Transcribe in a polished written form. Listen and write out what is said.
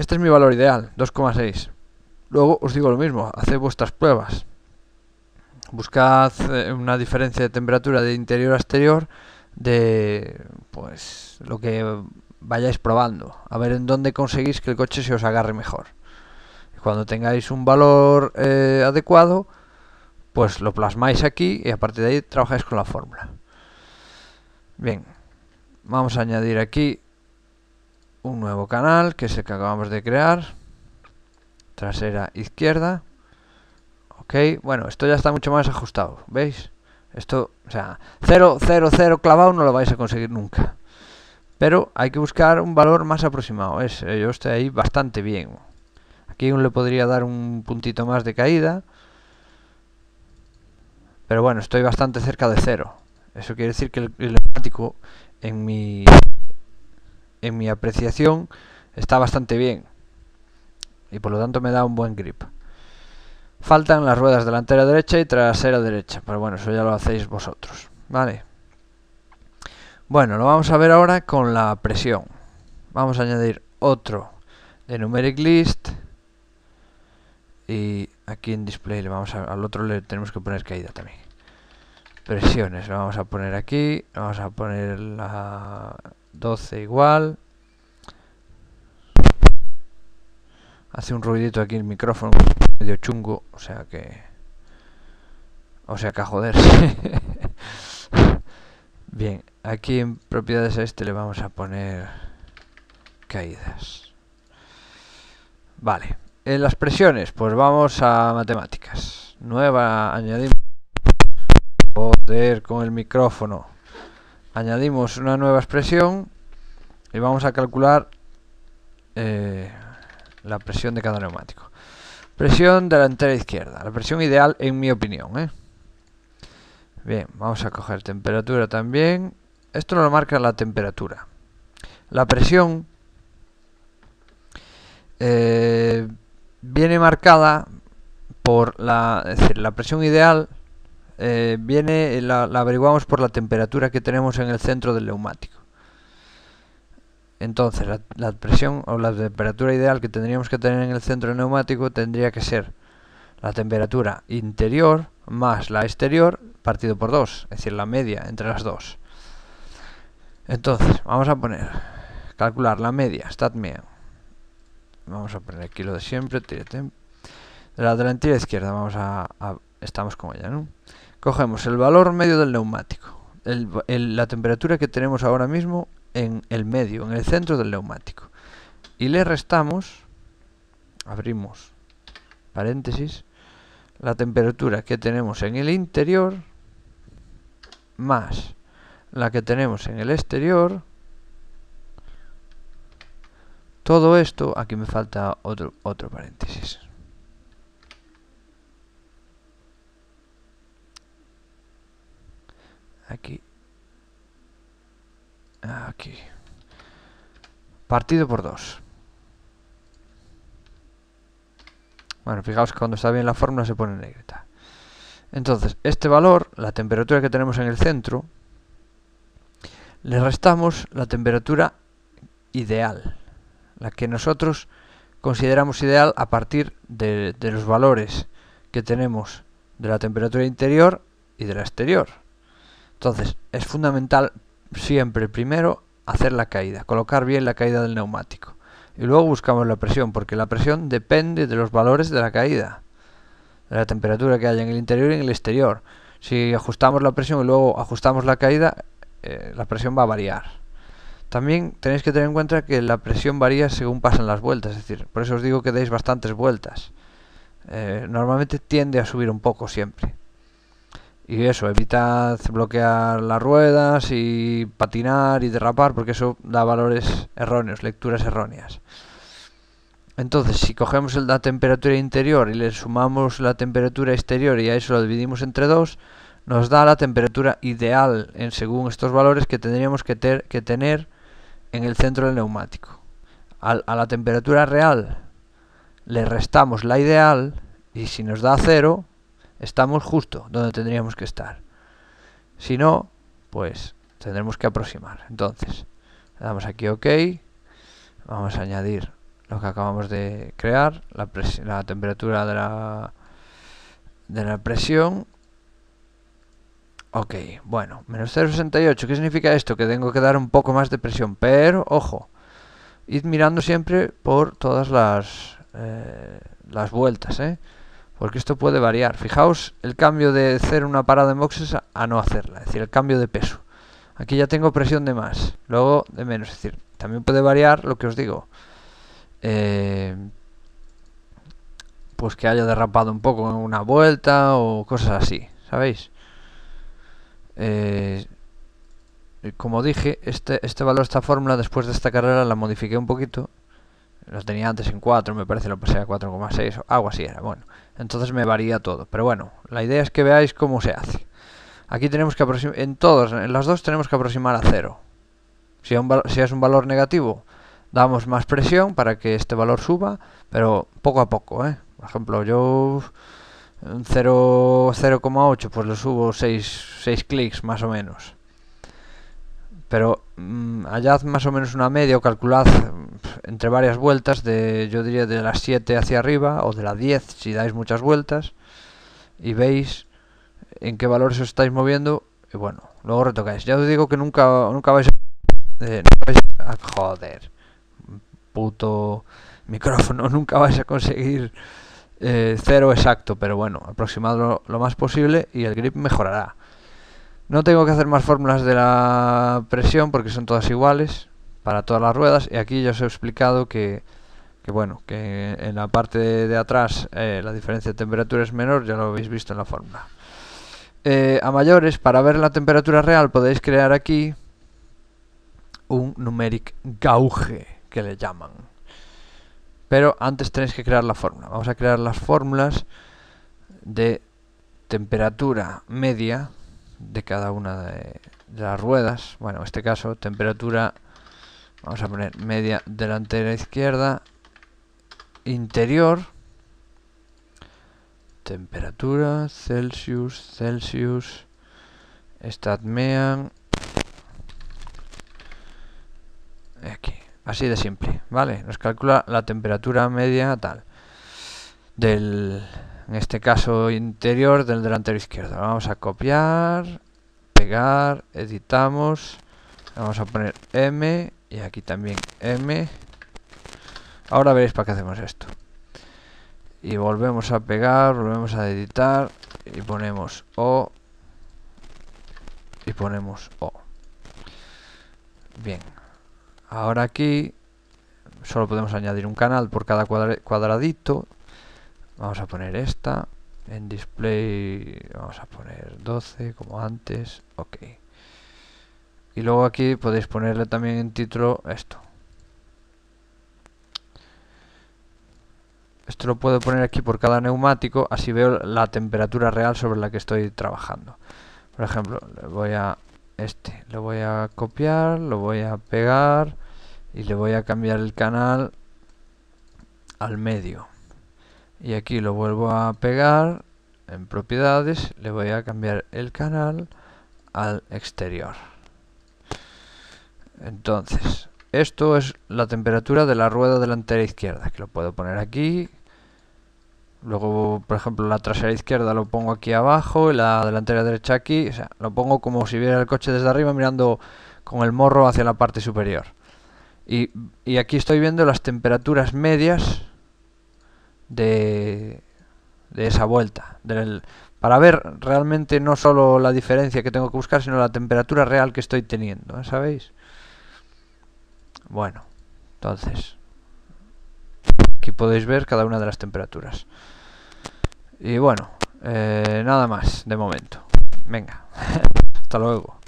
Este es mi valor ideal, 2,6. Luego os digo lo mismo, haced vuestras pruebas. Buscad una diferencia de temperatura de interior a exterior de pues lo que vayáis probando, a ver en dónde conseguís que el coche se os agarre mejor. Cuando tengáis un valor adecuado, pues lo plasmáis aquí y a partir de ahí trabajáis con la fórmula. Bien, vamos a añadir aquí un nuevo canal, que es el que acabamos de crear, trasera izquierda. Ok, bueno, esto ya está mucho más ajustado, ¿veis? Esto, o sea, 0, 0, 0 clavado no lo vais a conseguir nunca. Pero hay que buscar un valor más aproximado. Yo estoy ahí bastante bien. Aquí aún le podría dar un puntito más de caída. Pero bueno, estoy bastante cerca de 0. Eso quiere decir que el neumático en mi apreciación está bastante bien. Y por lo tanto me da un buen grip. Faltan las ruedas delantera derecha y trasera derecha. Pero bueno, eso ya lo hacéis vosotros. Vale. Bueno, lo vamos a ver ahora con la presión. Vamos a añadir otro de numeric list. Y aquí en display al otro le tenemos que poner caída también. Presiones, lo vamos a poner aquí. Vamos a poner la 12 igual. Hace un ruidito aquí el micrófono medio chungo, o sea que a joderse. Bien, aquí en propiedades a este le vamos a poner caídas. Vale, en las presiones, pues vamos a matemáticas. Nueva, añadimos. Joder, con el micrófono. Añadimos una nueva expresión y vamos a calcular la presión de cada neumático. Presión delantera izquierda, la presión ideal en mi opinión. Bien, vamos a coger temperatura también. Esto nos lo marca la temperatura. La presión viene marcada por es decir, la presión ideal la averiguamos por la temperatura que tenemos en el centro del neumático. Entonces la presión o la temperatura ideal que tendríamos que tener en el centro del neumático tendría que ser la temperatura interior más la exterior partido por 2, es decir, la media entre las dos. Entonces, vamos a calcular la media, StatMean. Vamos a poner aquí lo de siempre, de la delantera izquierda, estamos con ella, ¿no? Cogemos el valor medio del neumático, la temperatura que tenemos ahora mismo en el medio, en el centro del neumático, y le restamos, abrimos paréntesis, la temperatura que tenemos en el interior más la que tenemos en el exterior. Todo esto, aquí me falta otro paréntesis. Aquí. Partido por 2. Bueno, fijaos que cuando está bien la fórmula se pone negrita. Entonces, este valor, la temperatura que tenemos en el centro, le restamos la temperatura ideal, la que nosotros consideramos ideal a partir de los valores que tenemos de la temperatura interior y de la exterior. Entonces, es fundamental siempre primero hacer la caída, colocar bien la caída del neumático. Y luego buscamos la presión, porque la presión depende de los valores de la caída, de la temperatura que haya en el interior y en el exterior. Si ajustamos la presión y luego ajustamos la caída, la presión va a variar. También tenéis que tener en cuenta que la presión varía según pasan las vueltas, es decir, por eso os digo que deis bastantes vueltas. Normalmente tiende a subir un poco siempre. Y eso, evitad bloquear las ruedas y patinar y derrapar, porque eso da valores erróneos, lecturas erróneas. Entonces, si cogemos la temperatura interior y le sumamos la temperatura exterior y a eso lo dividimos entre 2, nos da la temperatura ideal según estos valores que tendríamos que tener en el centro del neumático. A la temperatura real le restamos la ideal y si nos da 0, estamos justo donde tendríamos que estar. Si no, pues tendremos que aproximar. Entonces, le damos aquí OK. Vamos a añadir lo que acabamos de crear, la temperatura de la presión. Ok, bueno, menos 0,68. ¿Qué significa esto? Que tengo que dar un poco más de presión, pero ojo, id mirando siempre por todas las vueltas, porque esto puede variar. Fijaos el cambio de hacer una parada en boxes a no hacerla, es decir, el cambio de peso. Aquí ya tengo presión de más, luego de menos, es decir, también puede variar lo que os digo. Pues que haya derrapado un poco en una vuelta o cosas así, ¿sabéis? Como dije, este valor, esta fórmula, después de esta carrera la modifiqué un poquito. Lo tenía antes en 4, me parece, lo pasé a 4,6 o algo así era. Bueno, entonces me varía todo. Pero bueno, la idea es que veáis cómo se hace. Aquí tenemos que aproximar, en las dos tenemos que aproximar a 0. Si es un valor negativo, damos más presión para que este valor suba, pero poco a poco, Por ejemplo, yo 0,8 pues lo subo 6 clics más o menos. Pero hallad más o menos una media o calculad entre varias vueltas yo diría de las 7 hacia arriba o de las 10 si dais muchas vueltas y veis en qué valores os estáis moviendo y bueno, luego retocáis. Ya os digo que nunca vais a joder, puto micrófono, nunca vais a conseguir 0 exacto, pero bueno, aproximadlo lo más posible y el grip mejorará. No tengo que hacer más fórmulas de la presión porque son todas iguales para todas las ruedas. Y aquí ya os he explicado que bueno, que en la parte de atrás la diferencia de temperatura es menor, ya lo habéis visto en la fórmula. A mayores, para ver la temperatura real podéis crear aquí un numeric gauge que le llaman. Pero antes tenéis que crear la fórmula. Vamos a crear las fórmulas de temperatura media de cada una de las ruedas. Bueno, en este caso temperatura, vamos a poner media delantera izquierda, interior, temperatura Celsius, StatMean, aquí, así de simple, ¿vale? Nos calcula la temperatura media tal del, en este caso interior del delantero izquierdo. Vamos a copiar, pegar, editamos, vamos a poner M y aquí también M. Ahora veréis para qué hacemos esto. Y volvemos a pegar, volvemos a editar y ponemos O y ponemos O. Bien, ahora aquí solo podemos añadir un canal por cada cuadradito. Vamos a poner esta en display, vamos a poner 12 como antes, ok. Y luego aquí podéis ponerle también en título esto. Esto lo puedo poner aquí por cada neumático, así veo la temperatura real sobre la que estoy trabajando. Por ejemplo, le voy a copiar, lo voy a pegar y le voy a cambiar el canal al medio. Y aquí lo vuelvo a pegar en propiedades, le voy a cambiar el canal al exterior. Entonces, esto es la temperatura de la rueda delantera izquierda, que lo puedo poner aquí. Luego, por ejemplo, la trasera izquierda lo pongo aquí abajo y la delantera derecha aquí. O sea, lo pongo como si viera el coche desde arriba mirando con el morro hacia la parte superior. Y aquí estoy viendo las temperaturas medias de esa vuelta. Para ver realmente no solo la diferencia que tengo que buscar, sino la temperatura real que estoy teniendo, ¿sabéis? Bueno, entonces aquí podéis ver cada una de las temperaturas. Y bueno, nada más de momento. Venga, hasta luego.